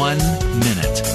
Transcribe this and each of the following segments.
1 minute.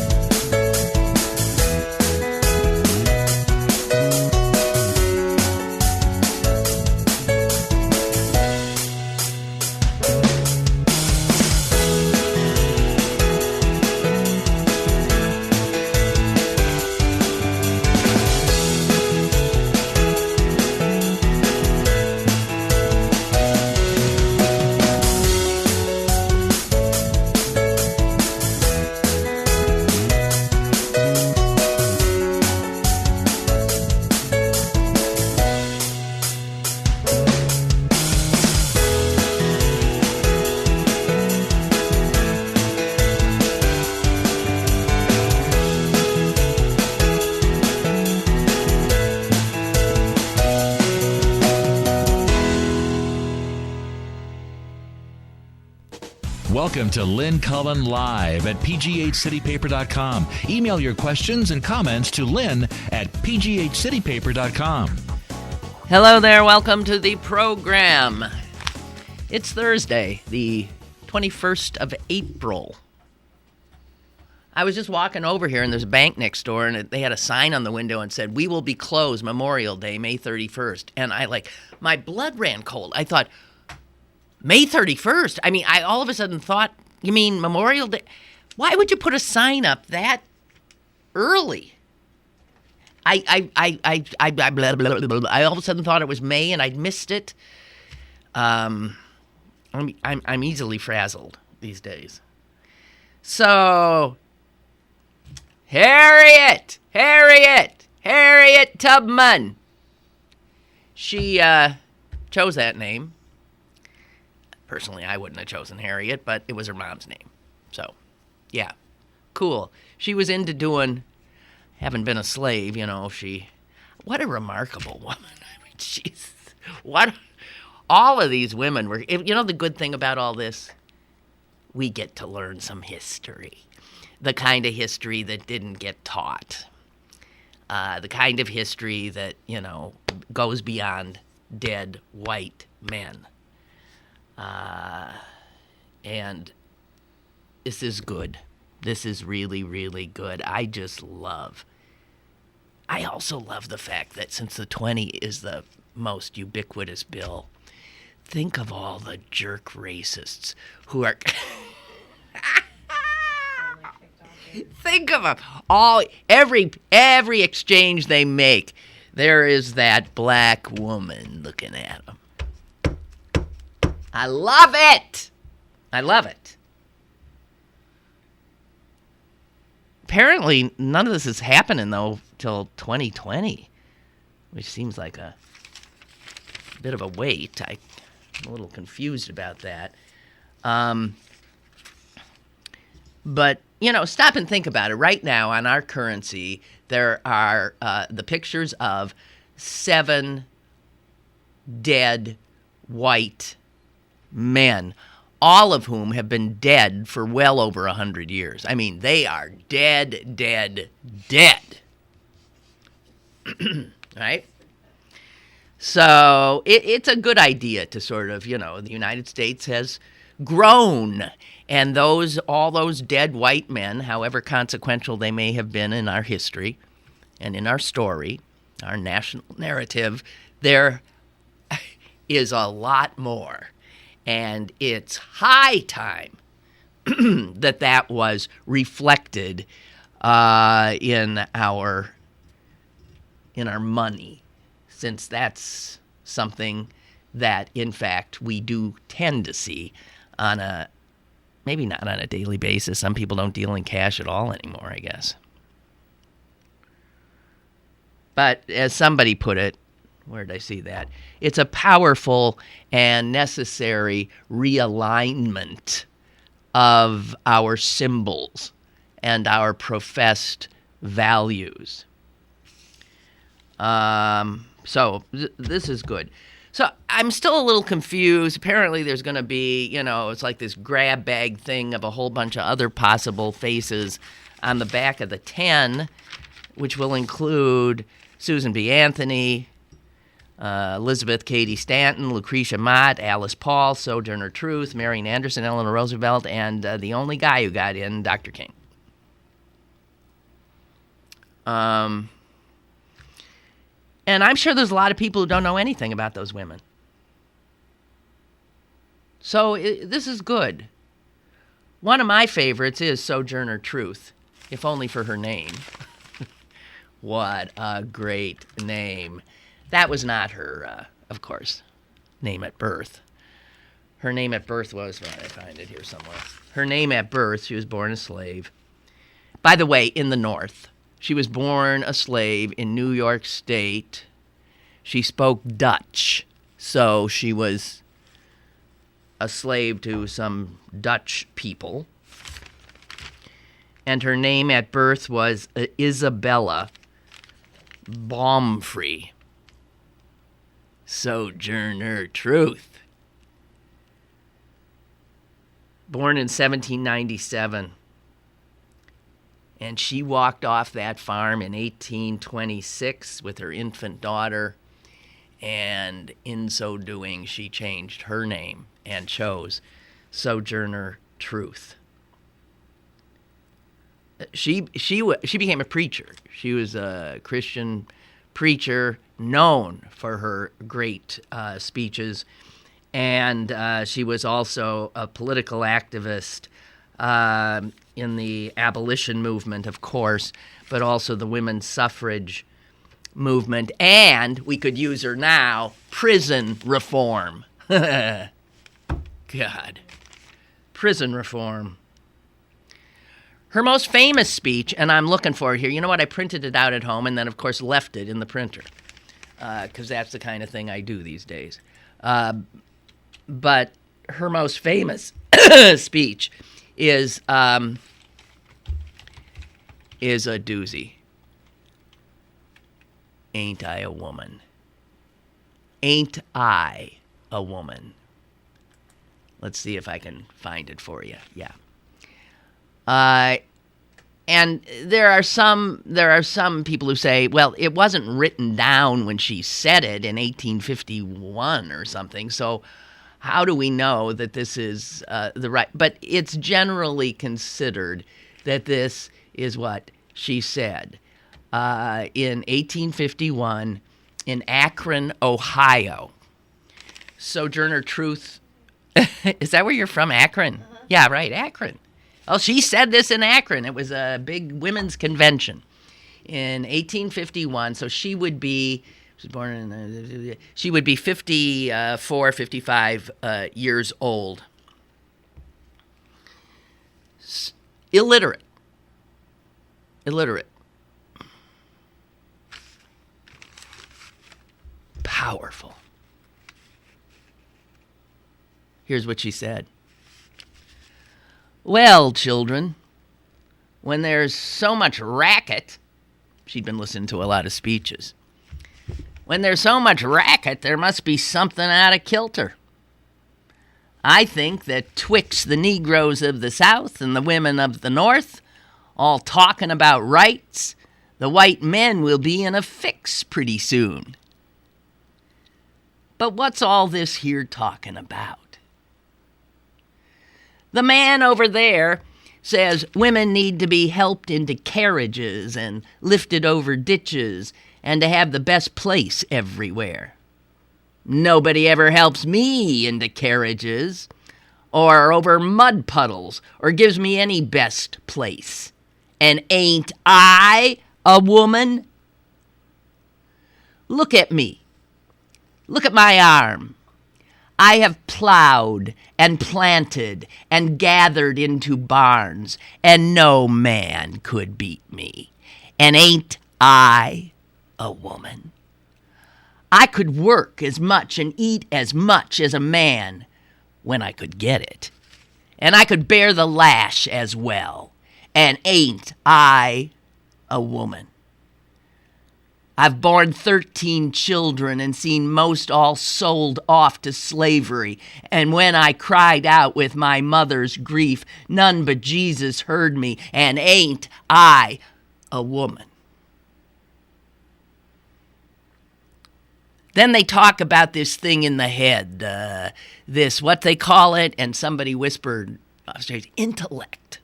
Welcome to Lynn Cullen Live at pghcitypaper.com. Email your questions and comments to Lynn at pghcitypaper.com. Hello there. Welcome to the program. It's Thursday, the 21st of April. I was just walking over here, and there's a bank next door, and they had a sign on the window and said, "We will be closed Memorial Day, May 31st." And my blood ran cold. I thought, May 31st? I mean, I all of a sudden thought, you mean Memorial Day? Why would you put a sign up that early? I all of a sudden thought it was May, and I'd missed it. I'm easily frazzled these days. So, Harriet Tubman. She chose that name. Personally, I wouldn't have chosen Harriet, but it was her mom's name. So, yeah, cool. She was into having been a slave, what a remarkable woman. I mean, all of these women were, the good thing about all this, we get to learn some history. The kind of history that didn't get taught. The kind of history that, goes beyond dead white men. And this is good. This is really, really good. I also love the fact that since the 20 is the most ubiquitous bill, think of all the jerk racists who are... Think of them. Every exchange they make, there is that black woman looking at them. I love it. Apparently, none of this is happening, though, till 2020, which seems like a bit of a wait. I'm a little confused about that. But, stop and think about it. Right now, on our currency, there are the pictures of 7 dead white men, all of whom have been dead for well over 100 years. I mean, they are dead. Right? So it's a good idea to sort of, the United States has grown, and all those dead white men, however consequential they may have been in our history and in our story, our national narrative, there is a lot more. And it's high time that was reflected in our money, since that's something that, in fact, we do tend to see maybe not on a daily basis. Some people don't deal in cash at all anymore, I guess. But as somebody put it, where did I see that? It's a powerful and necessary realignment of our symbols and our professed values. So this is good. So I'm still a little confused. Apparently there's going to be, it's like this grab bag thing of a whole bunch of other possible faces on the back of the 10, which will include Susan B. Anthony, Elizabeth Cady Stanton, Lucretia Mott, Alice Paul, Sojourner Truth, Marian Anderson, Eleanor Roosevelt, and the only guy who got in, Dr. King. And I'm sure there's a lot of people who don't know anything about those women. So this is good. One of my favorites is Sojourner Truth, if only for her name. What a great name. That was not her, of course, name at birth. Her name at birth was, well, I find it here somewhere. Her name at birth, she was born a slave. By the way, in the North. She was born a slave in New York State. She spoke Dutch, so she was a slave to some Dutch people. And her name at birth was Isabella Baumfree. Sojourner Truth. Born in 1797. And she walked off that farm in 1826 with her infant daughter. And in so doing, she changed her name and chose Sojourner Truth. She became a preacher. She was a Christian preacher known for her great speeches, and she was also a political activist in the abolition movement, of course, but also the women's suffrage movement, and we could use her now, prison reform. God. Prison reform. Her most famous speech, and I'm looking for it here. You know what? I printed it out at home and then, of course, left it in the printer because that's the kind of thing I do these days. But her most famous speech is a doozy. Ain't I a woman? Ain't I a woman? Let's see if I can find it for you. Yeah. And there are some people who say, well, it wasn't written down when she said it in 1851 or something. So how do we know that this is the right? But it's generally considered that this is what she said in 1851 in Akron, Ohio. Sojourner Truth. Is that where you're from, Akron? Uh-huh. Yeah, right, Akron. Oh, she said this in Akron. It was a big women's convention in 1851. So she would be, she was born in, she would be 54, 55 years old. Illiterate. Powerful. Here's what she said. Well, children, when there's so much racket, she'd been listening to a lot of speeches. When there's so much racket, there must be something out of kilter. I think that twixt the Negroes of the South and the women of the North, all talking about rights, the white men will be in a fix pretty soon. But what's all this here talking about? The man over there says women need to be helped into carriages and lifted over ditches and to have the best place everywhere. Nobody ever helps me into carriages or over mud puddles or gives me any best place. And ain't I a woman? Look at me. Look at my arm. I have plowed and planted and gathered into barns, and no man could beat me. And ain't I a woman? I could work as much and eat as much as a man when I could get it. And I could bear the lash as well. And ain't I a woman? I've borne 13 children and seen most all sold off to slavery. And when I cried out with my mother's grief, none but Jesus heard me. And ain't I a woman? Then they talk about this thing in the head, this, what they call it, and somebody whispered, intellect.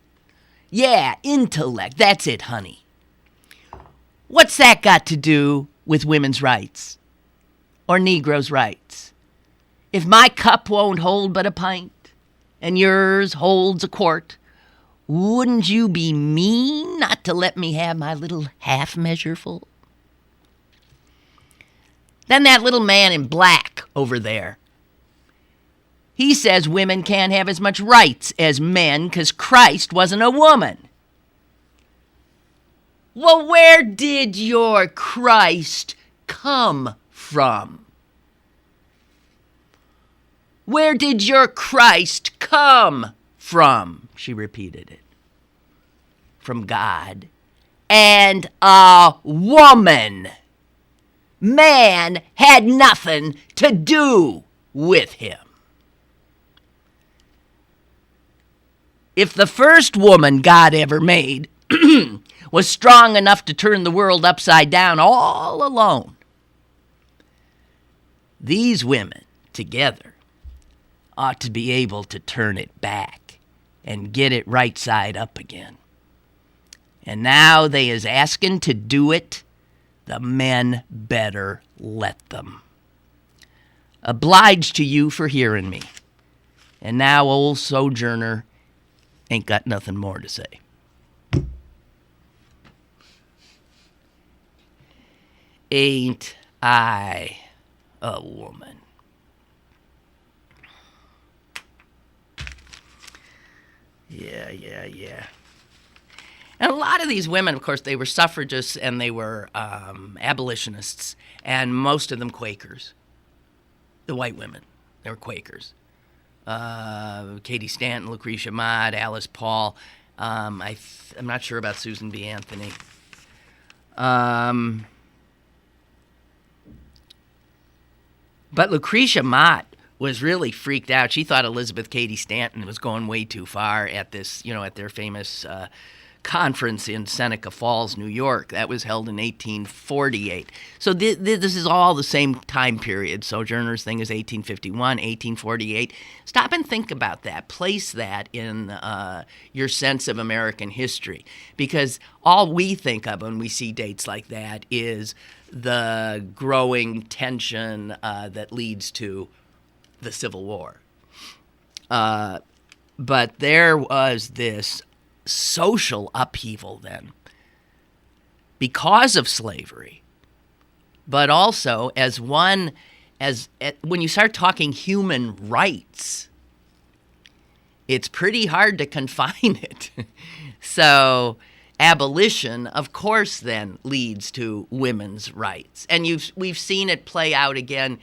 Yeah, intellect. That's it, honey. What's that got to do with women's rights or Negroes' rights? If my cup won't hold but a pint and yours holds a quart, wouldn't you be mean not to let me have my little half measure full? Then that little man in black over there, he says women can't have as much rights as men because Christ wasn't a woman. Well, where did your Christ come from? Where did your Christ come from? She repeated it. From God and a woman. Man had nothing to do with him. If the first woman God ever made was strong enough to turn the world upside down all alone, these women together ought to be able to turn it back and get it right side up again. And now they is asking to do it. The men better let them. Obliged to you for hearing me. And now old Sojourner ain't got nothing more to say. Ain't I a woman? Yeah. And a lot of these women, of course, they were suffragists and they were abolitionists, and most of them Quakers. The white women, they were Quakers. Katie Stanton, Lucretia Mott, Alice Paul. I'm not sure about Susan B. Anthony. But Lucretia Mott was really freaked out. She thought Elizabeth Cady Stanton was going way too far at this, at their famous conference in Seneca Falls, New York. That was held in 1848. So this is all the same time period. Sojourner's thing is 1851, 1848. Stop and think about that. Place that in your sense of American history. Because all we think of when we see dates like that is the growing tension that leads to the Civil War. But there was this social upheaval then because of slavery, but also when you start talking human rights, it's pretty hard to confine it. So abolition, of course, then leads to women's rights. And we've seen it play out again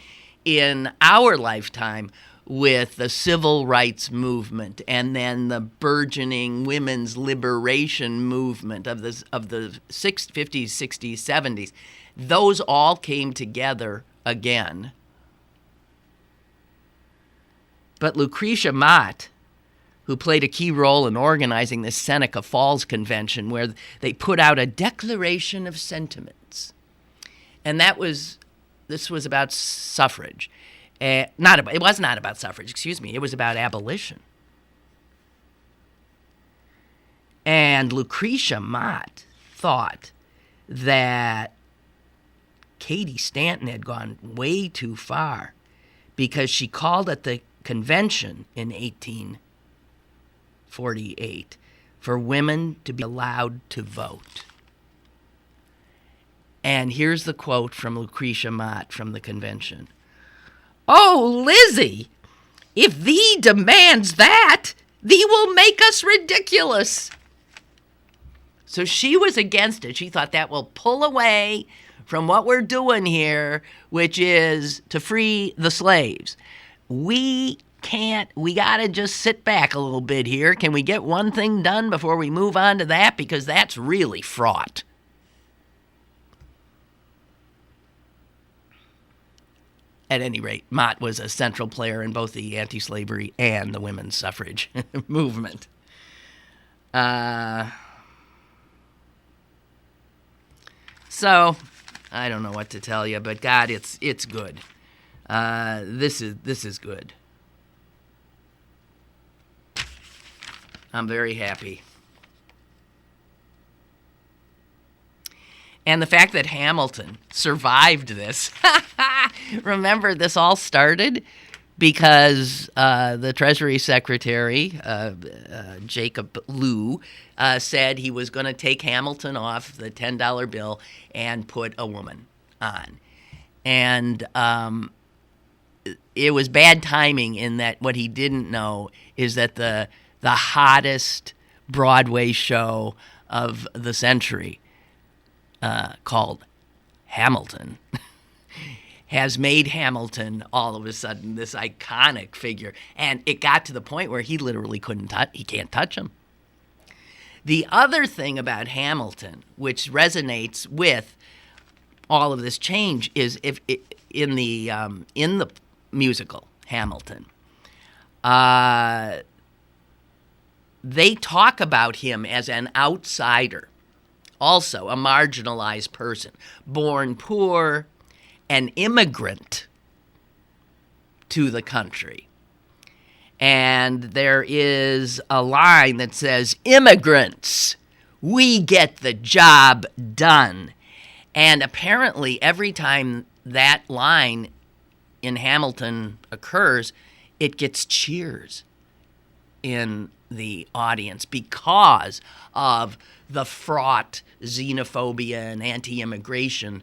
in our lifetime with the civil rights movement and then the burgeoning women's liberation movement of the 50s, 60s, 70s. Those all came together again. But Lucretia Mott, who played a key role in organizing the Seneca Falls Convention, where they put out a declaration of sentiments. And this was about suffrage. It was not about suffrage, it was about abolition. And Lucretia Mott thought that Katie Stanton had gone way too far because she called at the convention in 1848 for women to be allowed to vote. And here's the quote from Lucretia Mott from the convention. "Oh, Lizzie, if thee demands that, thee will make us ridiculous." So she was against it. She thought that will pull away from what we're doing here, which is to free the slaves. We got to just sit back a little bit here. Can we get one thing done before we move on to that? Because that's really fraught. At any rate, Mott was a central player in both the anti-slavery and the women's suffrage movement. So, I don't know what to tell you, but God, it's good. This is good. I'm very happy. And the fact that Hamilton survived this, remember, this all started because the Treasury Secretary, Jacob Lew, said he was going to take Hamilton off the $10 bill and put a woman on. And it was bad timing in that what he didn't know is that the hottest Broadway show of the century, called Hamilton, has made Hamilton all of a sudden this iconic figure. And it got to the point where he literally he can't touch him. The other thing about Hamilton, which resonates with all of this change, is in the musical Hamilton, they talk about him as an outsider, also a marginalized person, born poor, an immigrant to the country. And there is a line that says, "Immigrants, we get the job done." And apparently every time that line in Hamilton occurs, it gets cheers in the audience because of the fraught xenophobia and anti-immigration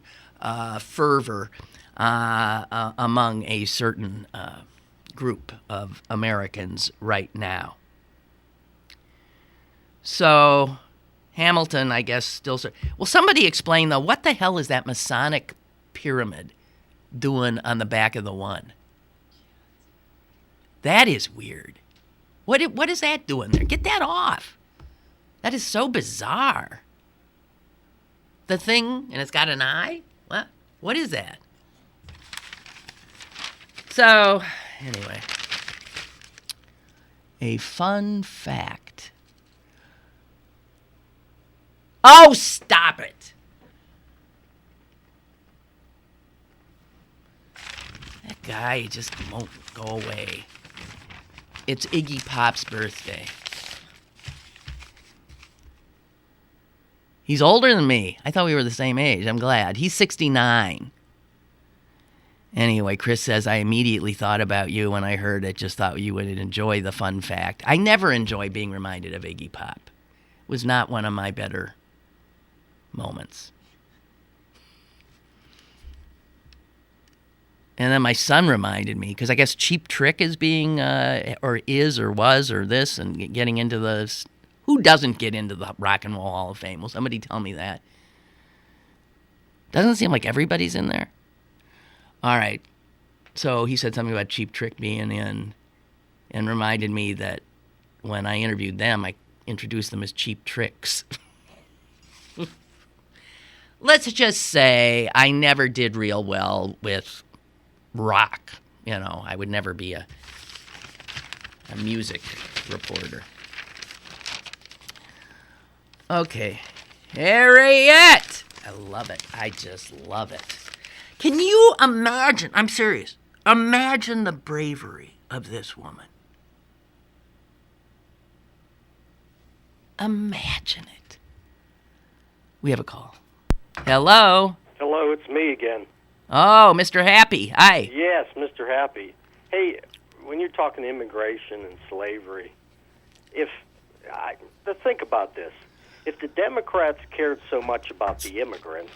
fervor among a certain group of Americans right now. So Hamilton, I guess, still... Well, somebody explain, though, what the hell is that Masonic pyramid doing on the back of the one? That is weird. What is that doing there? Get that off. That is so bizarre. The thing, and it's got an eye? What is that? So, anyway. A fun fact. Oh, stop it. That guy just won't go away. It's Iggy Pop's birthday. He's older than me. I thought we were the same age. I'm glad. He's 69. Anyway, Chris says, I immediately thought about you when I heard it. Just thought you would enjoy the fun fact. I never enjoy being reminded of Iggy Pop. It was not one of my better moments. And then my son reminded me, because I guess Cheap Trick is being, or is, or was, or this, and getting into the... Who doesn't get into the Rock and Roll Hall of Fame? Will somebody tell me that? Doesn't it seem like everybody's in there? All right. So he said something about Cheap Trick being in, and reminded me that when I interviewed them, I introduced them as Cheap Tricks. Let's just say I never did real well with rock. You know, I would never be a music reporter. Okay. Harriet! I love it. I just love it. Can you imagine? I'm serious. Imagine the bravery of this woman. Imagine it. We have a call. Hello? Hello, it's me again. Oh, Mr. Happy. Hi. Yes, Mr. Happy. Hey, when you're talking immigration and slavery, think about this. If the Democrats cared so much about the immigrants,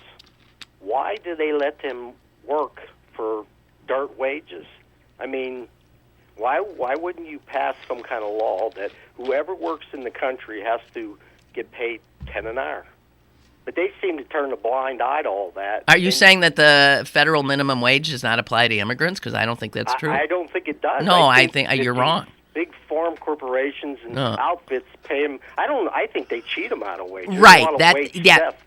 why do they let them work for dirt wages? I mean, why wouldn't you pass some kind of law that whoever works in the country has to get paid 10 an hour? But they seem to turn a blind eye to all that. Are you saying that the federal minimum wage does not apply to immigrants? Because I don't think that's true. I don't think it does. No, I think you're wrong. Big farm corporations and outfits pay them. I think they cheat them out of wages. Right.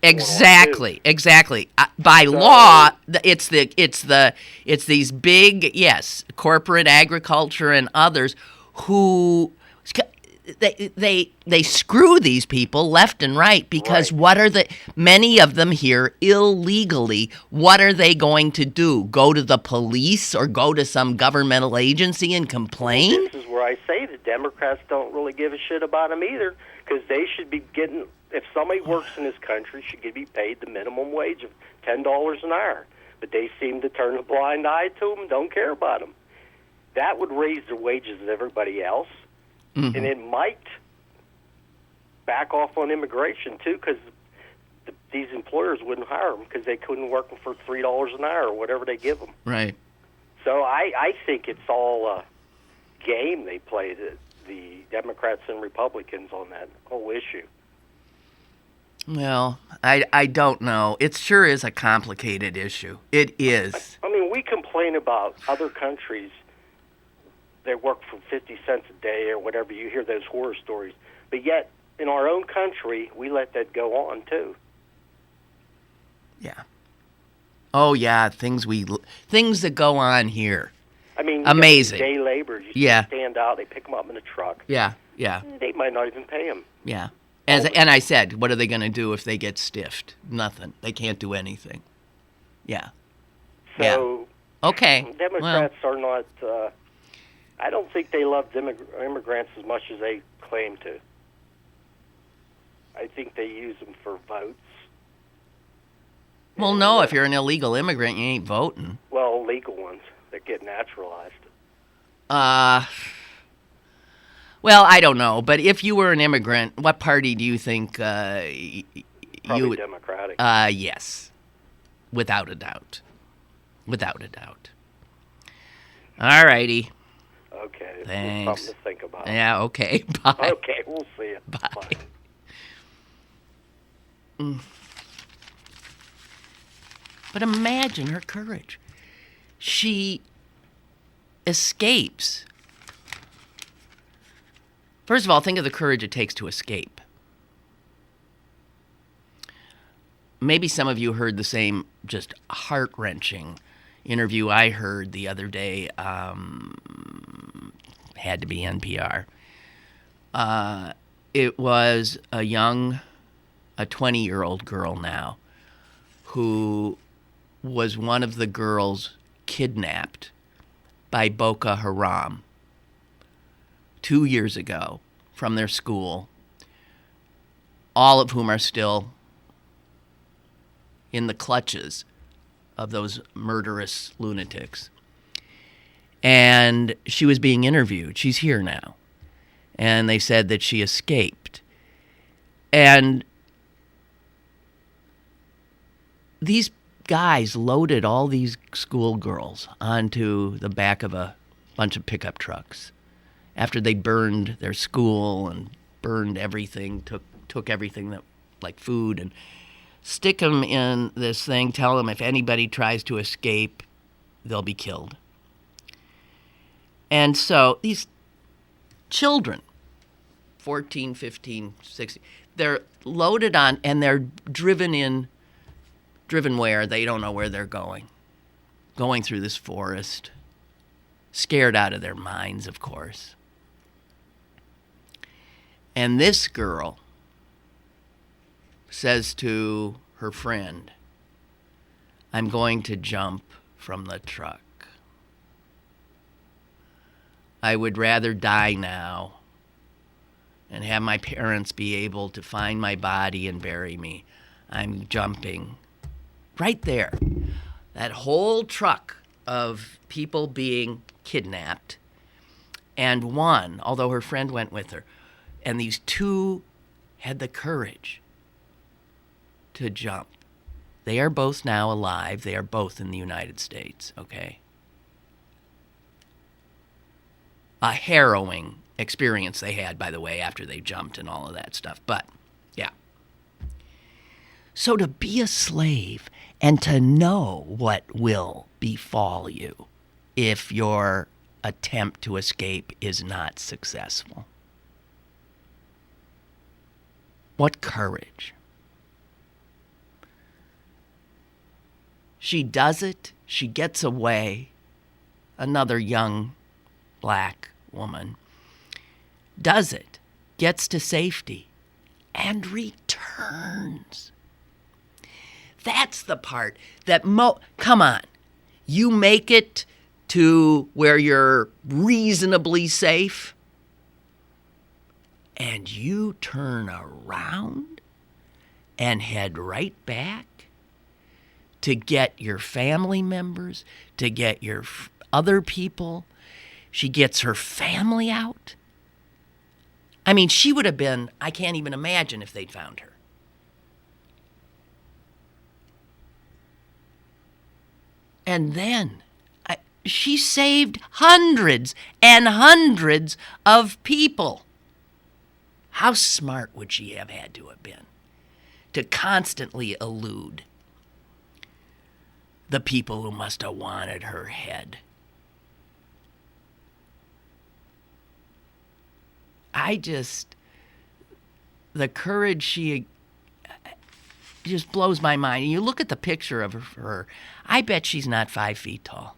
Exactly. By law, it's these big corporate agriculture and others who they screw these people left and right because many of them here illegally, what are they going to do? Go to the police or go to some governmental agency and complain? This is where I say the Democrats don't really give a shit about them either, because they should be getting if somebody works in this country, should be paid the minimum wage of $10 an hour. But they seem to turn a blind eye to them, don't care about them. That would raise the wages of everybody else, and it might back off on immigration, too, because these employers wouldn't hire them because they couldn't work them for $3 an hour or whatever they give them. Right. So I think it's all a game they play, the Democrats and Republicans, on that whole issue. Well, I don't know. It sure is a complicated issue. It is. I mean, we complain about other countries that work for 50 cents a day or whatever. You hear those horror stories. But yet, in our own country, we let that go on, too. Yeah. Oh, yeah, things that go on here. I mean, amazing. Day laborers, you stand out, they pick them up in a truck. Yeah. They might not even pay them. Yeah. And I said, what are they going to do if they get stiffed? Nothing. They can't do anything. Yeah. So, okay. Democrats are not, I don't think they love immigrants as much as they claim to. I think they use them for votes. Well, no, if you're an illegal immigrant, you ain't voting. Well, legal ones that get naturalized. Well, I don't know, but if you were an immigrant, what party do you think Probably you would? Democratic. Yes, without a doubt. Without a doubt. All righty. Okay. Thanks. Something to think about. Yeah, okay. Bye. Okay, we'll see you. Bye. But imagine her courage. She escapes. First of all, think of the courage it takes to escape. Maybe some of you heard the same just heart-wrenching interview I heard the other day. Had to be NPR. It was a 20-year-old girl now, who was one of the girls kidnapped by Boko Haram 2 years ago from their school, all of whom are still in the clutches of those murderous lunatics. And she was being interviewed. She's here now. And they said that she escaped. And these guys loaded all these schoolgirls onto the back of a bunch of pickup trucks after they burned their school and burned everything, took everything that, like food, and stick them in this thing, tell them if anybody tries to escape, they'll be killed. And so these children, 14, 15, 16, they're loaded on and they're driven where? They don't know where they're going through this forest, scared out of their minds, of course. And this girl says to her friend, I'm going to jump from the truck. I would rather die now and have my parents be able to find my body and bury me. I'm jumping. Right there. That whole truck of people being kidnapped, and one, although her friend went with her, and these two had the courage to jump. They are both now alive. They are both in the United States, okay? A harrowing experience they had, by the way, after they jumped and all of that stuff. But, yeah. So to be a slave and to know what will befall you if your attempt to escape is not successful. What courage. She does it. She gets away. Another young black woman does it, gets to safety, and returns. That's the part that come on. You make it to where you're reasonably safe, and you turn around and head right back to get your family members, to get your other people. She gets her family out. I mean, she would have been, I can't even imagine if they'd found her. And then she saved hundreds and hundreds of people. How smart would she have had to have been to constantly elude the people who must have wanted her head? The courage she just blows my mind. And you look at the picture of her, I bet she's not 5 feet tall.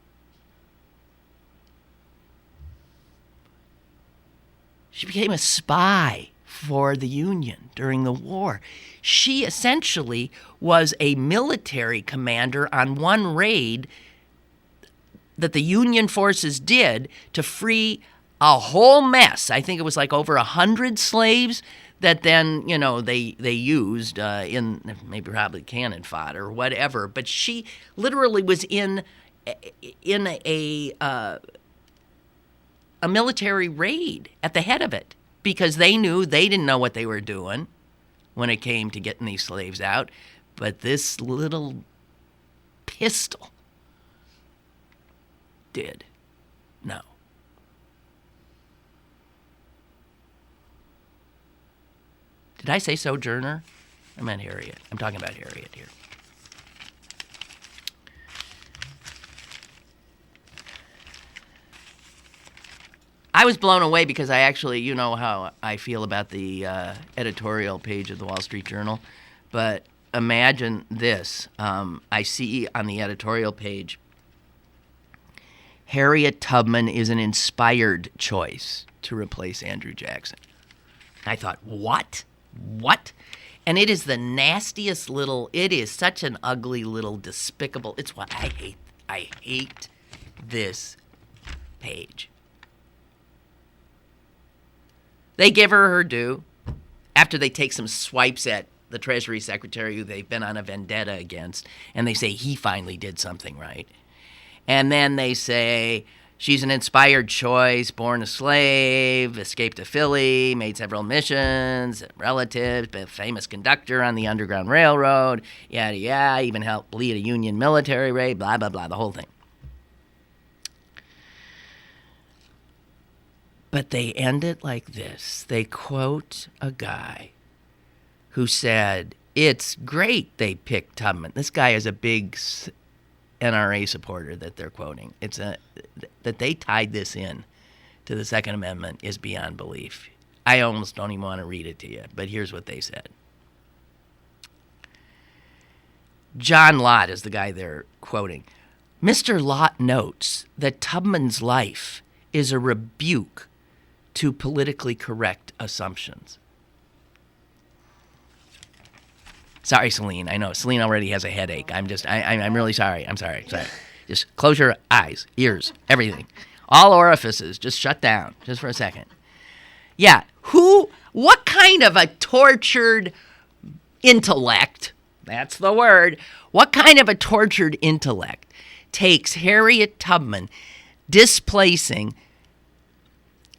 She became a spy for the Union during the war. She essentially was a military commander on one raid that the Union forces did to free a whole mess. I think it was like over 100 slaves that then, they used in maybe probably cannon fodder or whatever. But she literally was in a military raid at the head of it, because they knew they didn't know what they were doing when it came to getting these slaves out. But this little pistol did know. Did I say Sojourner? I meant Harriet. I'm talking about Harriet here. I was blown away because I actually, you know how I feel about the editorial page of the Wall Street Journal, but imagine this. I see on the editorial page, Harriet Tubman is an inspired choice to replace Andrew Jackson. I thought, what? What? And it is the nastiest little, it is such an ugly little despicable, it's what I hate. I hate this page. They give her due after they take some swipes at the Treasury Secretary who they've been on a vendetta against, and they say he finally did something right. And then they say she's an inspired choice, born a slave, escaped to Philly, made several missions, relatives, been a famous conductor on the Underground Railroad, yada yada, even helped lead a Union military raid, blah, blah, blah, the whole thing. But they end it like this. They quote a guy who said, it's great they picked Tubman. This guy is a big NRA supporter that they're quoting. That they tied this in to the Second Amendment is beyond belief. I almost don't even want to read it to you, but here's what they said. John Lott is the guy they're quoting. Mr. Lott notes that Tubman's life is a rebuke to politically correct assumptions. Sorry, Celine. I know Celine already has a headache. I'm really sorry. I'm sorry. Just close your eyes, ears, everything. All orifices, just shut down just for a second. Yeah, what kind of a tortured intellect, that's the word, what kind of a tortured intellect takes Harriet Tubman displacing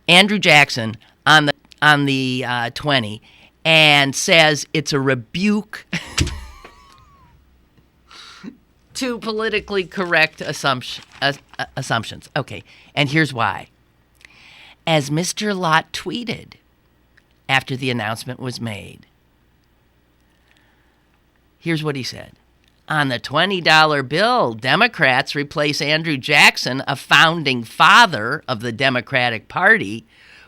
Andrew Jackson on the 20 and says it's a rebuke to politically correct assumptions. Okay, and here's why. As Mr. Lott tweeted after the announcement was made, here's what he said. On the $20 bill, Democrats replace Andrew Jackson, a founding father of the Democratic Party,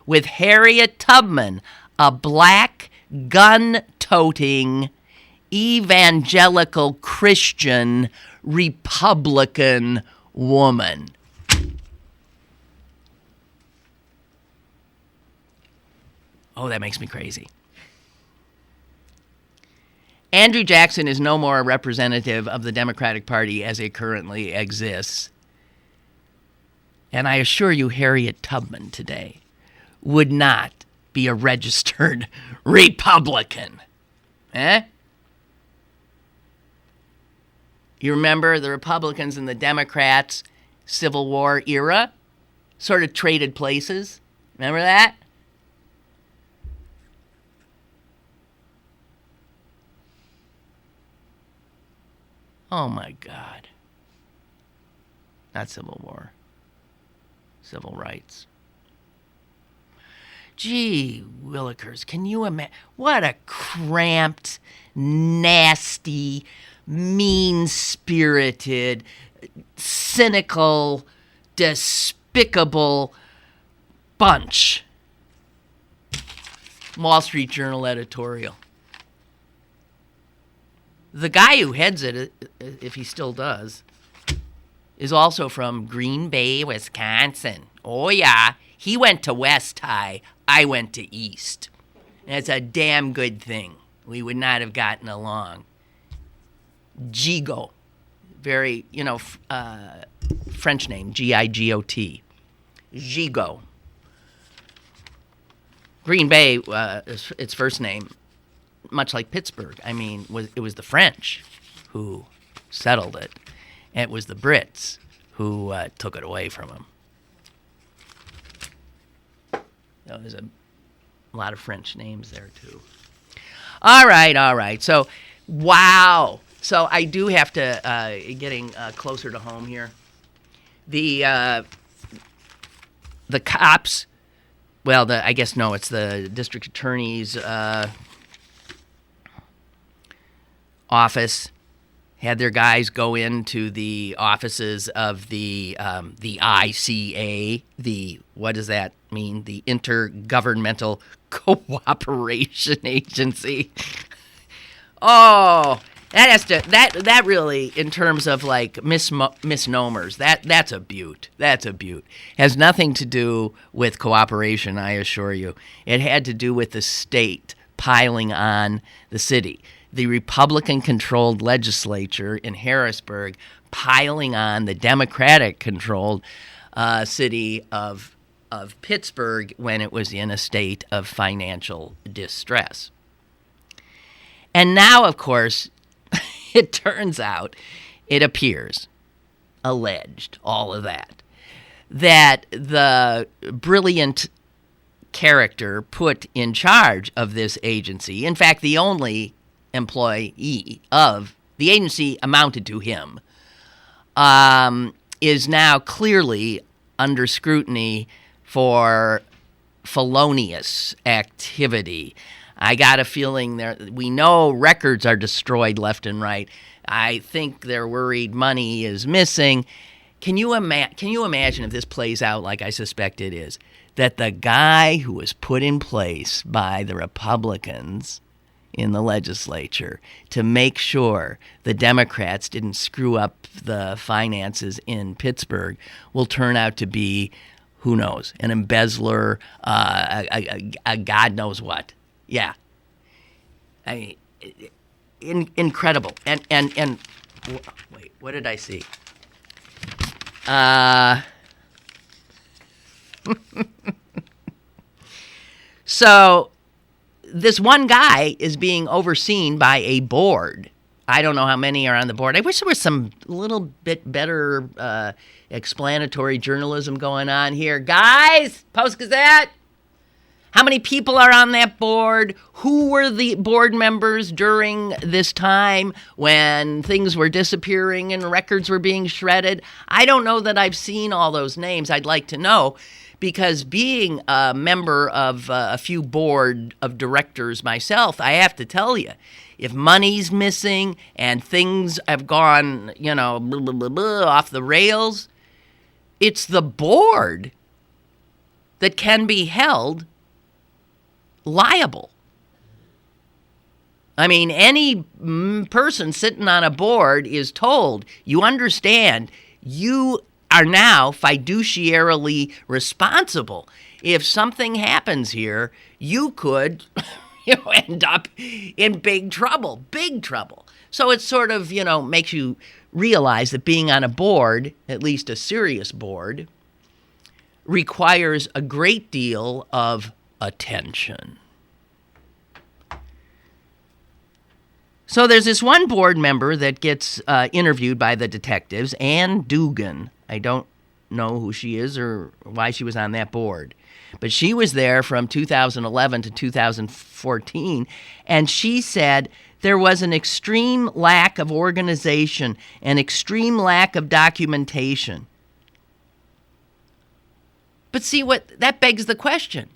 with Harriet Tubman, a black, gun-toting, evangelical Christian Republican woman. Oh, that makes me crazy. Andrew Jackson is no more a representative of the Democratic Party as it currently exists. And I assure you, Harriet Tubman today would not be a registered Republican. You remember the Republicans and the Democrats, Civil War era, sort of traded places. Remember that? Oh my God. Not Civil War. Civil rights. Gee willikers, can you imagine? What a cramped, nasty, mean-spirited, cynical, despicable bunch. Wall Street Journal editorial. The guy who heads it, if he still does, is also from Green Bay, Wisconsin. Oh, yeah. He went to West High. I went to East. And it's a damn good thing. We would not have gotten along. Gigot. Very, French name. Gigot. Gigot. Green Bay, its first name, much like Pittsburgh. I mean, it was the French who settled it. And it was the Brits who took it away from them. There's a lot of French names there, too. All right. So, wow. So I do have to, getting closer to home here. The cops, I guess, no, it's the district attorney's office, had their guys go into the offices of the ICA, what does that mean? The Intergovernmental Cooperation Agency. Oh, that really, in terms of like misnomers, that's a beaut. That's a beaut. Has nothing to do with cooperation, I assure you. It had to do with the state piling on the city. The Republican-controlled legislature in Harrisburg piling on the Democratic-controlled city of Pittsburgh when it was in a state of financial distress. And now, of course, it turns out, it appears, alleged, all of that the brilliant character put in charge of this agency, in fact, the only employee of the agency amounted to him, is now clearly under scrutiny for felonious activity. I got a feeling we know records are destroyed left and right. I think they're worried money is missing. Can you imagine if this plays out like I suspect it is, that the guy who was put in place by the Republicans in the legislature to make sure the Democrats didn't screw up the finances in Pittsburgh will turn out to be, who knows, an embezzler, a God knows what. Yeah. I mean, incredible. And wait, what did I see? So this one guy is being overseen by a board. I don't know how many are on the board. I wish there was some little bit better explanatory journalism going on here. Guys, Post-Gazette, how many people are on that board? Who were the board members during this time when things were disappearing and records were being shredded? I don't know that I've seen all those names. I'd like to know, because being a member of a few board of directors myself, I have to tell you, if money's missing and things have gone, blah, blah, blah, blah, off the rails, it's the board that can be held liable. I mean, any person sitting on a board is told, you understand, you are now fiduciarily responsible. If something happens here, you could end up in big trouble. So it sort of, makes you realize that being on a board, at least a serious board, requires a great deal of attention. So there's this one board member that gets interviewed by the detectives, Ann Dugan. I don't know who she is or why she was on that board. But she was there from 2011 to 2014, and she said there was an extreme lack of organization, an extreme lack of documentation. But see, that begs the question.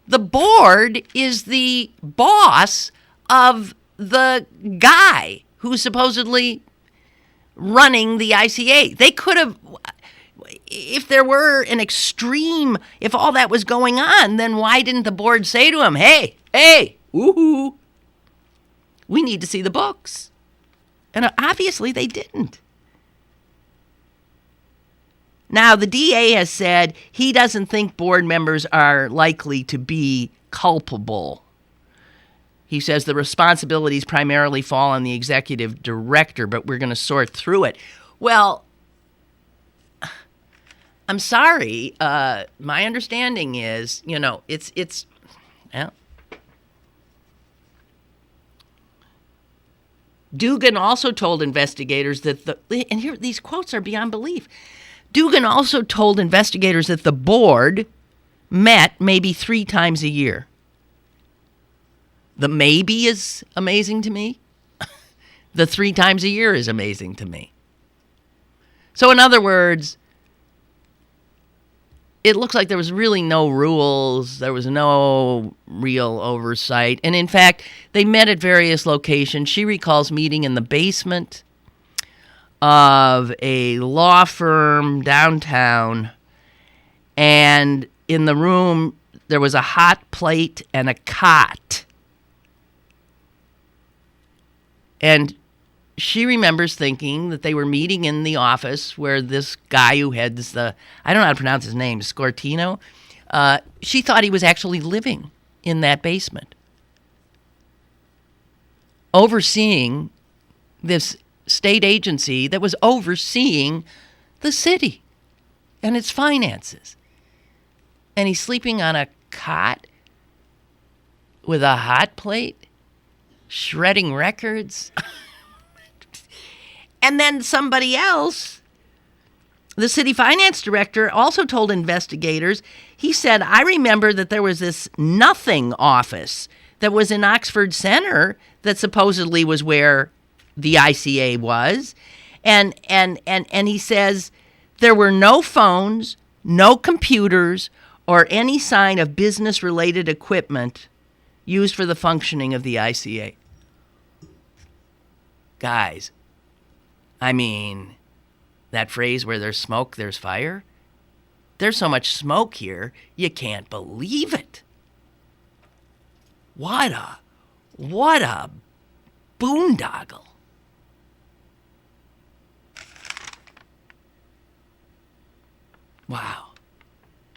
The board is the boss of the guy who's supposedly running the ICA. They could have, if there were an extreme, if all that was going on, then why didn't the board say to him, hey, woohoo, we need to see the books? And obviously they didn't. Now, the DA has said he doesn't think board members are likely to be culpable. He says the responsibilities primarily fall on the executive director, but we're going to sort through it. Well, I'm sorry. My understanding is, it's well, Dugan also told investigators that and here these quotes are beyond belief. Dugan also told investigators that the board met maybe 3 times a year. The maybe is amazing to me. The 3 times a year is amazing to me. So in other words, it looks like there was really no rules. There was no real oversight. And in fact, they met at various locations. She recalls meeting in the basement of a law firm downtown. And in the room, there was a hot plate and a cot. And she remembers thinking that they were meeting in the office where this guy who heads I don't know how to pronounce his name, Scortino, she thought he was actually living in that basement, overseeing this state agency that was overseeing the city and its finances. And he's sleeping on a cot with a hot plate, shredding records. And then somebody else, the city finance director, also told investigators, he said, I remember that there was this nothing office that was in Oxford Center that supposedly was where the ICA was. And he says there were no phones, no computers, or any sign of business-related equipment used for the functioning of the ICA. Guys, I mean, that phrase where there's smoke, there's fire? There's so much smoke here, you can't believe it. What a boondoggle. Wow.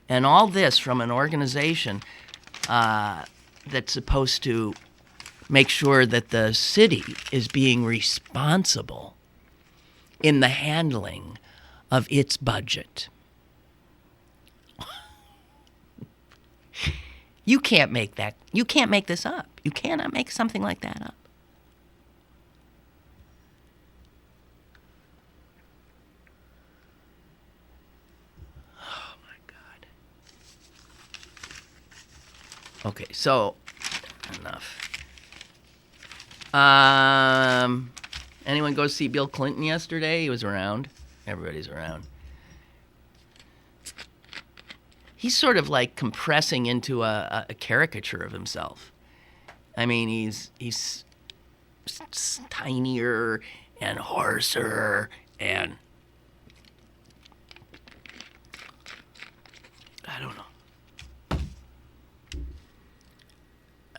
And all this from an organization that's supposed to make sure that the city is being responsible in the handling of its budget. You can't make that. You can't make this up. You cannot make something like that up. Oh my God. Okay, so enough. Anyone go see Bill Clinton yesterday? He was around. Everybody's around. He's sort of like compressing into a caricature of himself. I mean, he's tinier and hoarser and I don't know.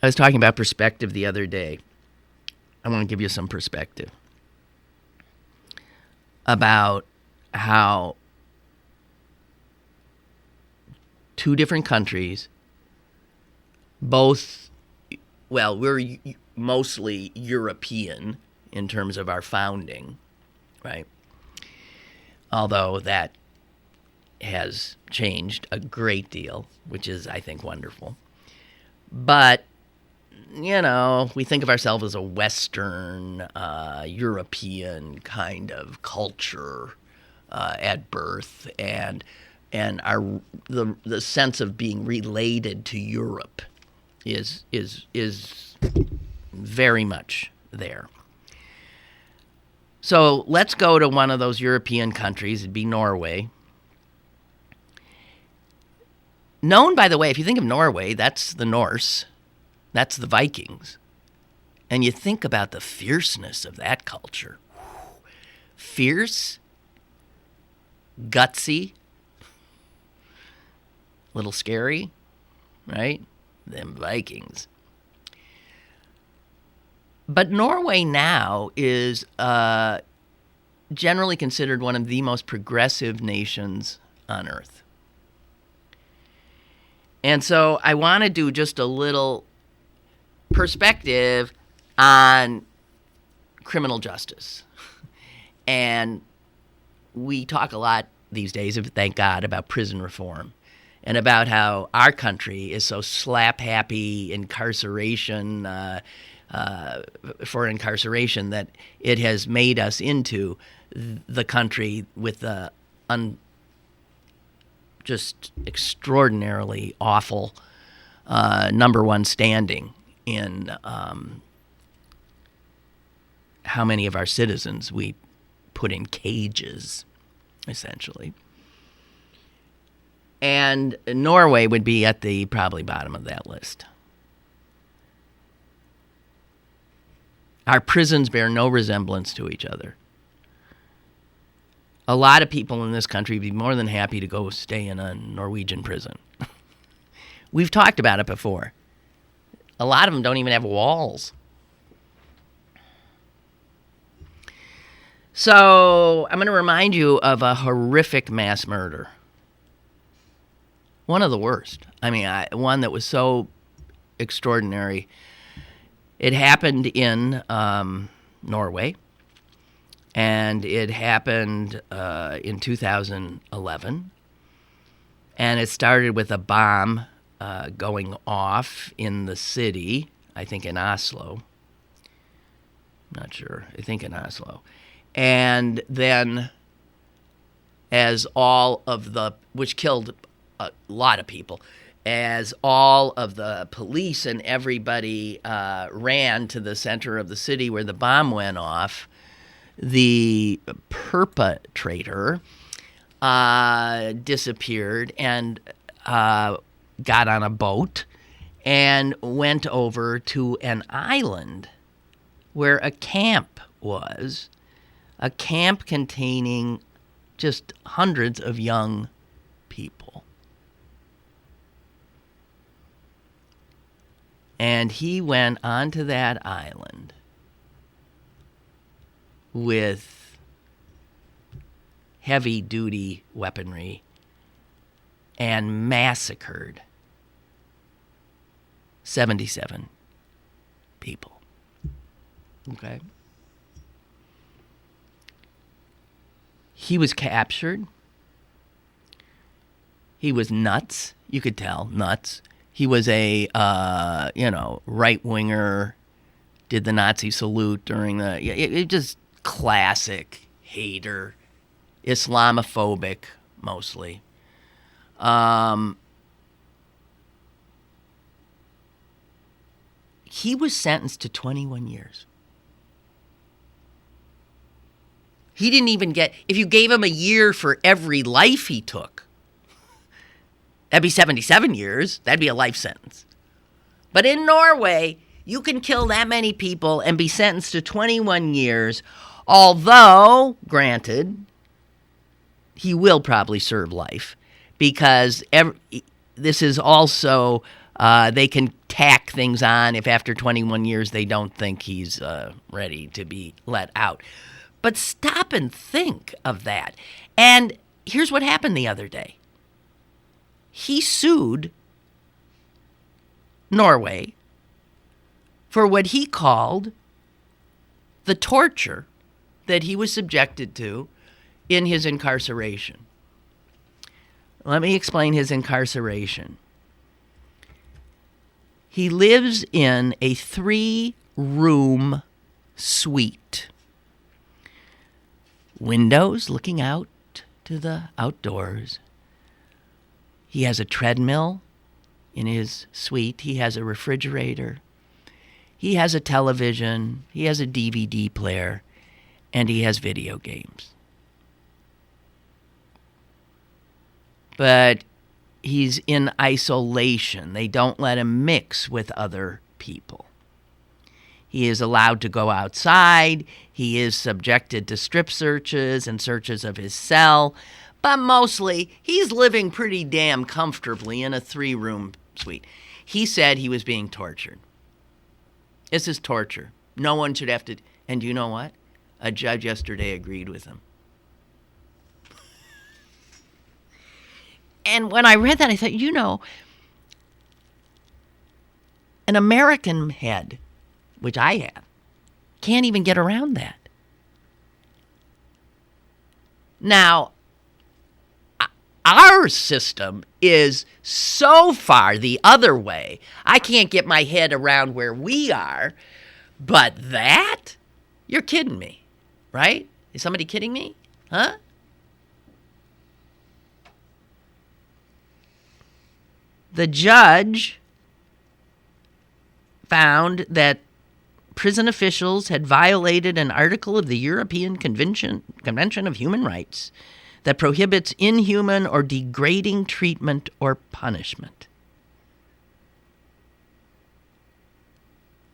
I was talking about perspective the other day. I want to give you some perspective about how 2 different countries, both, well, we're mostly European in terms of our founding, right? Although that has changed a great deal, which is, I think, wonderful. But we think of ourselves as a Western, European kind of culture at birth, and the sense of being related to Europe is very much there. So let's go to one of those European countries. It'd be Norway. Known, by the way, if you think of Norway, that's the Norse, that's the Vikings. And you think about the fierceness of that culture. Fierce, gutsy, little scary, right? Them Vikings. But Norway now is generally considered one of the most progressive nations on earth. And so I want to do just a little perspective on criminal justice. And we talk a lot these days, thank God, about prison reform and about how our country is so slap-happy incarceration, for incarceration, that it has made us into the country with the just extraordinarily awful number one standing in how many of our citizens we put in cages, essentially. And Norway would be at the probably bottom of that list. Our prisons bear no resemblance to each other. A lot of people in this country would be more than happy to go stay in a Norwegian prison. We've talked about it before. A lot of them don't even have walls. So I'm going to remind you of a horrific mass murder. One of the worst. I mean, one that was so extraordinary. It happened in Norway, and it happened in 2011. And it started with a bomb going off in the city, I think in Oslo. Not sure. I think in Oslo. And then which killed a lot of people, as all of the police and everybody ran to the center of the city where the bomb went off, the perpetrator disappeared and got on a boat and went over to an island where a camp was, a camp containing just hundreds of young people. And he went onto that island with heavy-duty weaponry and massacred 77 people. Okay? He was captured. He was nuts. You could tell, nuts. He was a, right-winger, did the Nazi salute during it just classic hater, Islamophobic, mostly. He was sentenced to 21 years. He didn't even if you gave him a year for every life he took, that'd be 77 years. That'd be a life sentence. But in Norway, you can kill that many people and be sentenced to 21 years, although, granted, he will probably serve life, because this is also, they can tack things on if after 21 years they don't think he's ready to be let out. But stop and think of that. And here's what happened the other day. He sued Norway for what he called the torture that he was subjected to in his incarceration. Let me explain his incarceration. He lives in a 3-room suite. Windows looking out to the outdoors. He has a treadmill in his suite. He has a refrigerator. He has a television. He has a DVD player. And he has video games. But he's in isolation. They don't let him mix with other people. He is allowed to go outside. He is subjected to strip searches and searches of his cell. But mostly, he's living pretty damn comfortably in a 3-room suite. He said he was being tortured. This is torture. No one should have to... And you know what? A judge yesterday agreed with him. And when I read that, I thought, an American head, which I have, can't even get around that. Now, our system is so far the other way. I can't get my head around where we are. But that? You're kidding me, right? Is somebody kidding me? Huh? The judge found that prison officials had violated an article of the European Convention of Human Rights that prohibits inhuman or degrading treatment or punishment.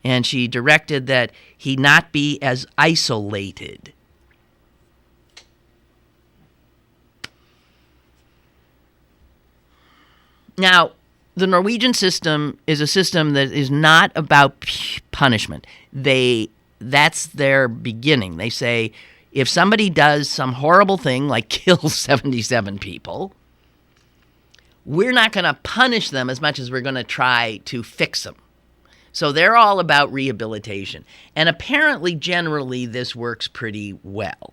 And she directed that he not be as isolated. Now, the Norwegian system is a system that is not about punishment. That's their beginning. They say, if somebody does some horrible thing like kill 77 people, we're not going to punish them as much as we're going to try to fix them. So they're all about rehabilitation. And apparently, generally, this works pretty well.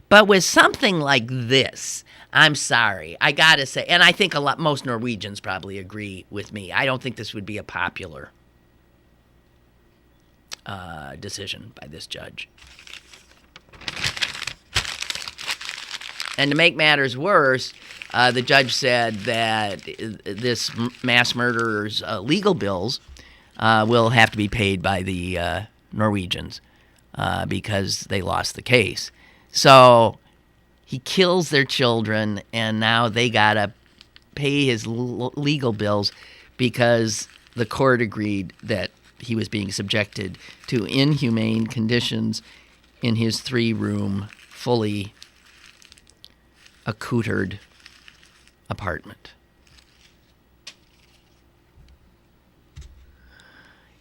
But with something like this, I'm sorry, I got to say, and I think most Norwegians probably agree with me, I don't think this would be a popular decision by this judge. And to make matters worse, the judge said that this mass murderer's legal bills will have to be paid by the Norwegians because they lost the case. So he kills their children, and now they got to pay his legal bills because the court agreed that he was being subjected to inhumane conditions in his 3-room, fully accoutered apartment.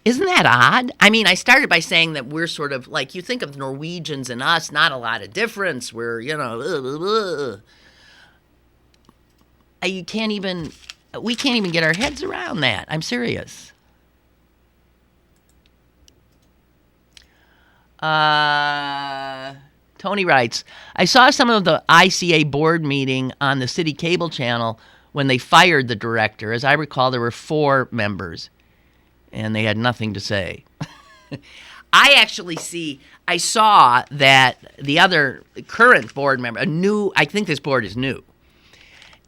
Isn't that odd? I mean, I started by saying that we're sort of like, you think of Norwegians and us, not a lot of difference. We're, we can't even get our heads around that. I'm serious. Tony writes, I saw some of the ICA board meeting on the city cable channel when they fired the director. As I recall, there were 4 members. And they had nothing to say. I saw that the other current board member, I think this board is new.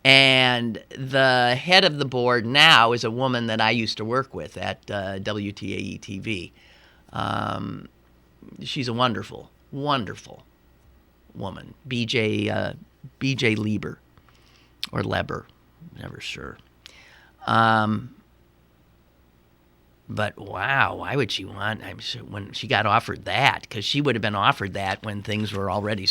And the head of the board now is a woman that I used to work with at WTAE TV. She's a wonderful, wonderful woman. BJ Lieber, or Leber, never sure. But wow, why would she want? I'm sure when she got offered that, because she would have been offered that when things were already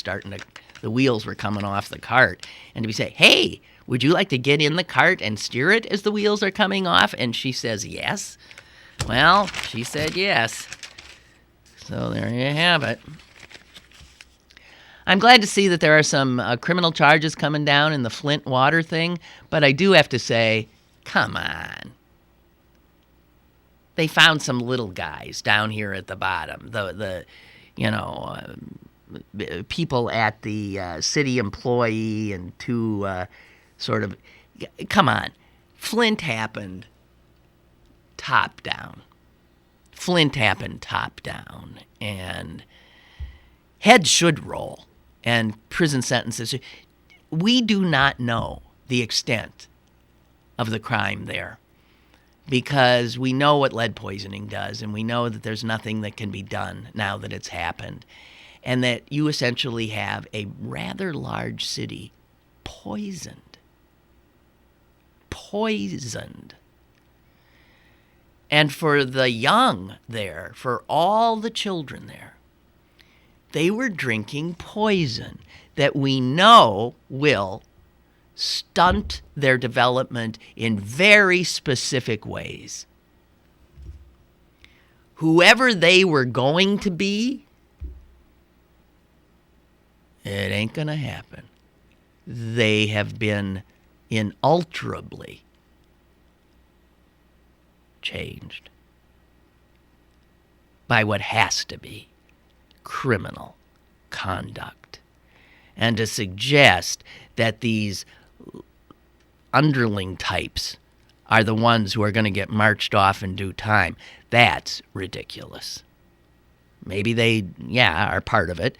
the wheels were coming off the cart, and to be say, hey, would you like to get in the cart and steer it as the wheels are coming off? And she says yes. Well, she said yes. So there you have it. I'm glad to see that there are some criminal charges coming down in the Flint water thing, but I do have to say, come on. They found some little guys down here at the bottom. The people at the city employee and 2 sort of. Come on, Flint happened top down. Flint happened top down, and heads should roll, and prison sentences. We do not know the extent of the crime there, because we know what lead poisoning does, and we know that there's nothing that can be done now that it's happened, and that you essentially have a rather large city poisoned. And for the young there, for all the children there, they were drinking poison that we know will stunt their development in very specific ways. Whoever they were going to be, it ain't going to happen. They have been inalterably changed by what has to be criminal conduct. And to suggest that these underling types are the ones who are going to get marched off in due time, that's ridiculous. Maybe they, are part of it,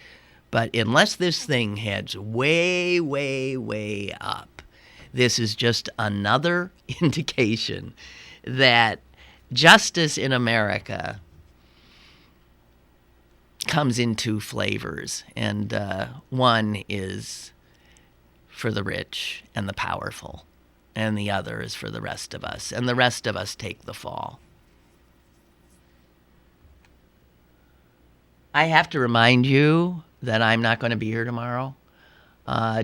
but unless this thing heads way, way, way up, this is just another indication that justice in America comes in two flavors, and one is for the rich and the powerful, and the other is for the rest of us, and the rest of us take the fall. I have to remind you that I'm not going to be here tomorrow.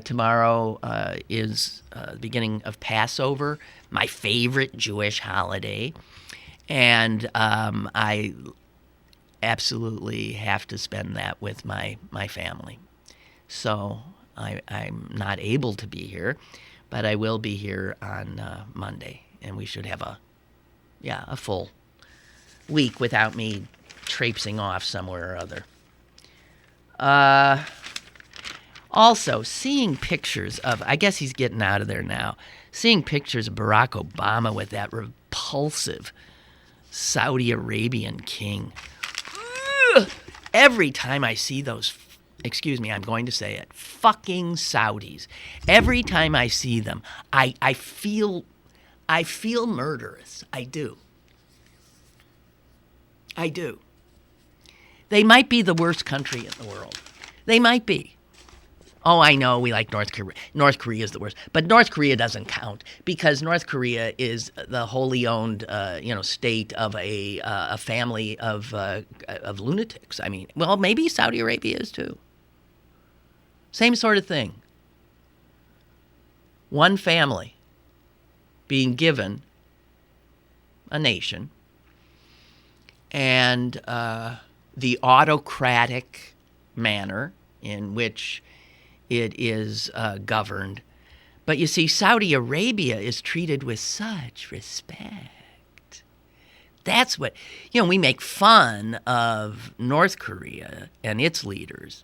Tomorrow is the beginning of Passover, my favorite Jewish holiday, and I absolutely have to spend that with my family. So I'm not able to be here, but I will be here on Monday, and we should have a full week without me traipsing off somewhere or other. Also, seeing pictures of, I guess he's getting out of there now, seeing pictures of Barack Obama with that repulsive Saudi Arabian king. Ugh! Every time I see those, I'm going to say it, fucking Saudis, every time I see them, I feel murderous. I do. They might be the worst country in the world. They might be. Oh, I know we like North Korea. North Korea is the worst. But North Korea doesn't count because North Korea is the wholly owned, state of a family of lunatics. I mean, well, maybe Saudi Arabia is too. Same sort of thing. One family being given a nation, and the autocratic manner in which it is governed. But you see, Saudi Arabia is treated with such respect. That's what, we make fun of North Korea and its leaders.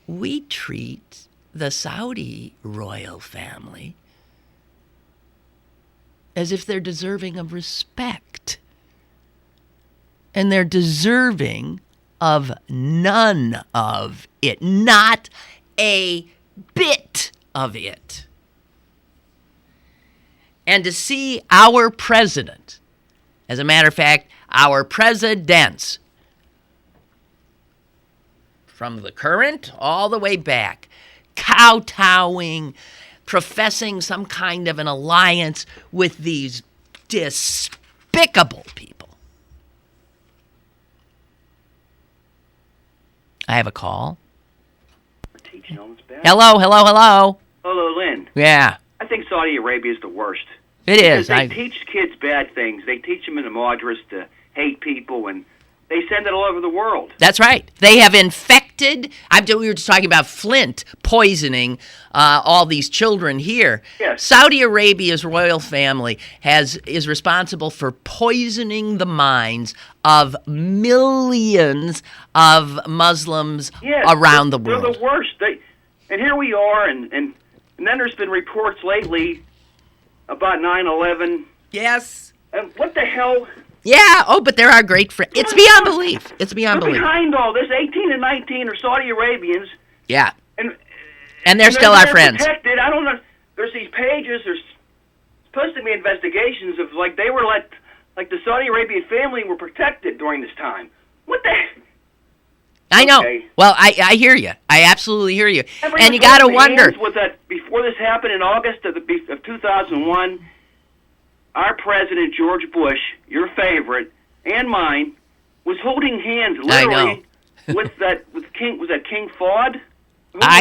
We treat the Saudi royal family as if they're deserving of respect. And they're deserving of none of it. Not a bit of it. And to see our president, as a matter of fact, our presidents, from the current all the way back, kowtowing, professing some kind of an alliance with these despicable people. I have a call. Hello. Hello, Lynn. Yeah. I think Saudi Arabia is the worst. It is. They teach kids bad things. They teach them in the madras to hate people, and they send it all over the world. That's right. They have infected. We were just talking about Flint poisoning all these children here. Yes. Saudi Arabia's royal family is responsible for poisoning the minds of millions of Muslims around the world. They're the worst. And here we are, and then there's been reports lately about 9/11. Yes. And what the hell? Yeah. Oh, but there are great friends. It's beyond belief. It's beyond They're belief. behind all this. 18 and 19 are Saudi Arabians. Yeah. And they're still our there friends. Protected. I don't know. There's these pages. There's supposed to be investigations of like they were like the Saudi Arabian family were protected during this time. What the? I know. Okay. Well, I hear you. I absolutely hear you. Everyone And you got to holding wonder. hands with that before this happened in August of 2001. Our president George Bush, your favorite and mine, was holding hands literally with King. Was that King Fahd?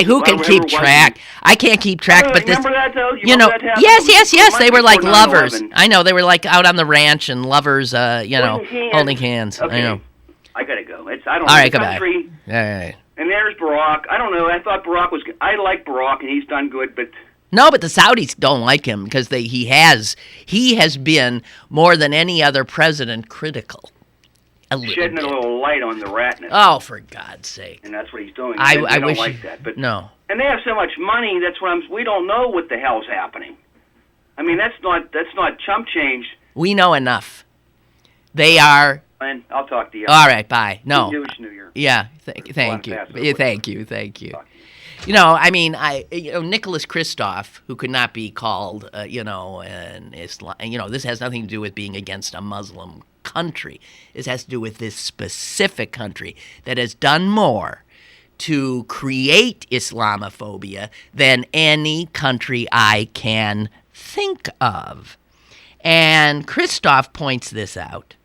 Who can keep track? I can't keep track, but this. Remember that though? You know, that happened? yes. They were like Before lovers. 9/11. I know they were like out on the ranch and lovers. Holding hands. Okay. I know. I gotta go. I don't All know. right, The goodbye. country, All right. and there's Barack. I don't know. I thought Barack was. I like Barack, and he's done good, but. No, but the Saudis don't like him because he has been more than any other president critical. Shedding a little light on the ratness. Oh, for God's sake! And that's what he's doing. I don't wish like that. But no. And they have so much money. That's what we don't know what the hell's happening. I mean, that's not chump change. We know enough. They are. And I'll talk to you. All right, bye. No. Jewish New Year. Yeah, thank you. Thank you. I mean, Nicholas Kristof, who could not be called, an Islam. This has nothing to do with being against a Muslim country. This has to do with this specific country that has done more to create Islamophobia than any country I can think of. And Kristof points this out.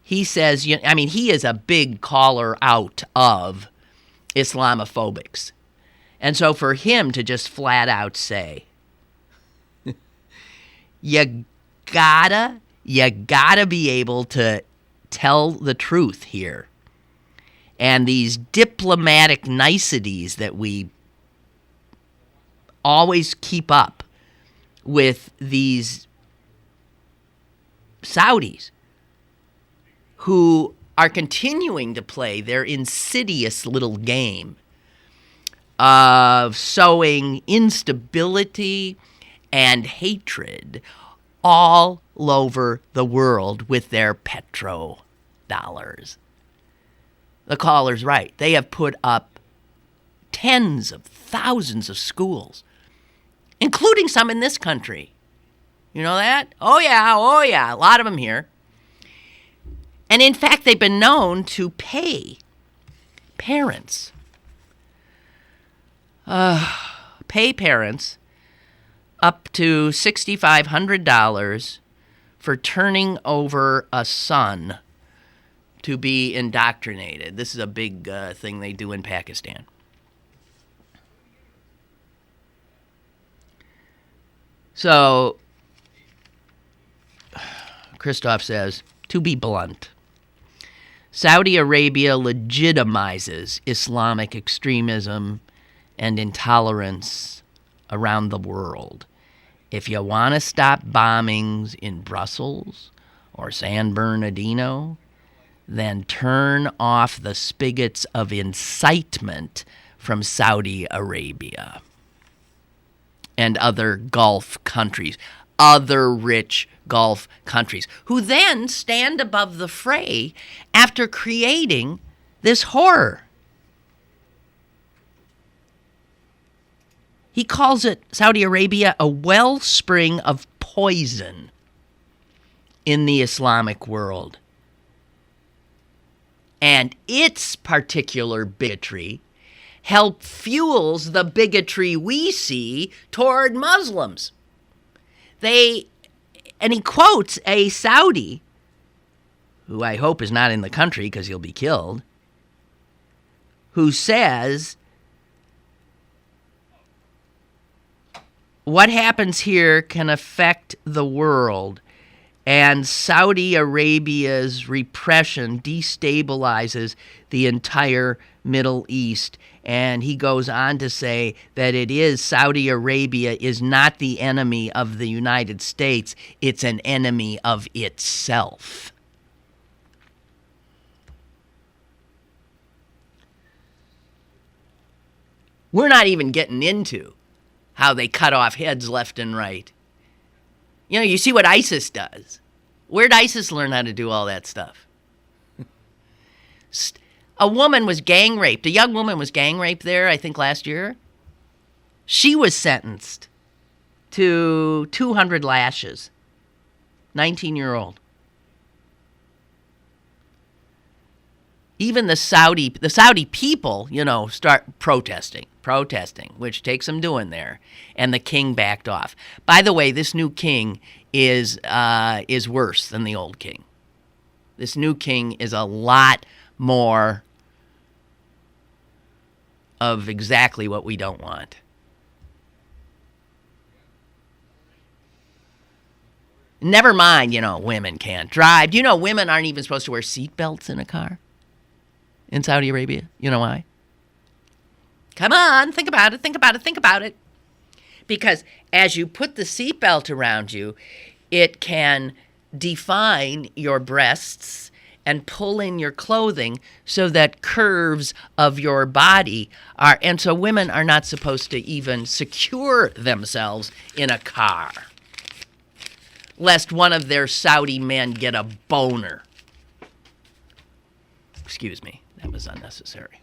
He says, he is a big caller out of Islamophobics. And so for him to just flat out say, you gotta be able to tell the truth here. And these diplomatic niceties that we always keep up with these Saudis who are continuing to play their insidious little game of sowing instability and hatred all over the world with their petrodollars. The caller's right. They have put up tens of thousands of schools, including some in this country. You know that? Oh, yeah. A lot of them here. And in fact, they've been known to pay parents. Pay parents up to $6,500 for turning over a son to be indoctrinated. This is a big thing they do in Pakistan. So, Kristof says, to be blunt, Saudi Arabia legitimizes Islamic extremism and intolerance around the world. If you want to stop bombings in Brussels or San Bernardino, then turn off the spigots of incitement from Saudi Arabia and other Gulf countries, other rich Gulf countries, who then stand above the fray after creating this horror. He calls it, Saudi Arabia, a wellspring of poison in the Islamic world. And its particular bigotry fuels the bigotry we see toward Muslims. And he quotes a Saudi, who I hope is not in the country because he'll be killed, who says, what happens here can affect the world, and Saudi Arabia's repression destabilizes the entire Middle East. And he goes on to say that Saudi Arabia is not the enemy of the United States, it's an enemy of itself. We're not even getting into how they cut off heads left and right. You see what ISIS does. Where'd ISIS learn how to do all that stuff? A woman was gang raped. A young woman was gang raped there, I think, last year. She was sentenced to 200 lashes. 19-year-old. Even the Saudi people, start protesting, which takes some doing there. And the king backed off. By the way, this new king is worse than the old king. This new king is a lot more of exactly what we don't want. Never mind, women can't drive. Do you know women aren't even supposed to wear seatbelts in a car in Saudi Arabia? You know why? Come on, think about it. Because as you put the seatbelt around you, it can define your breasts and pull in your clothing so that curves of your body are... And so women are not supposed to even secure themselves in a car, lest one of their Saudi men get a boner. Excuse me, that was unnecessary.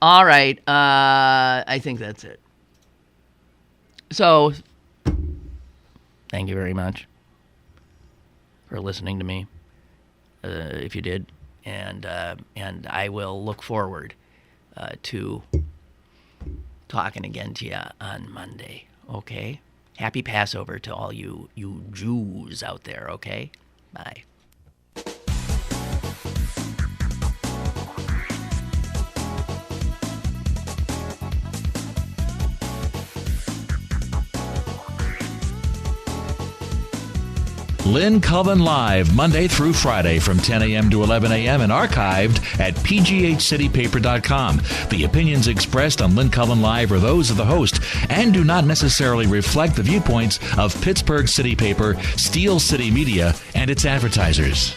All right, I think that's it. So, thank you very much for listening to me, if you did, and I will look forward to talking again to you on Monday. Okay. Happy Passover to all you Jews out there, okay? Bye. Lynn Cullen Live, Monday through Friday from 10 a.m. to 11 a.m. and archived at pghcitypaper.com. The opinions expressed on Lynn Cullen Live are those of the host and do not necessarily reflect the viewpoints of Pittsburgh City Paper, Steel City Media, and its advertisers.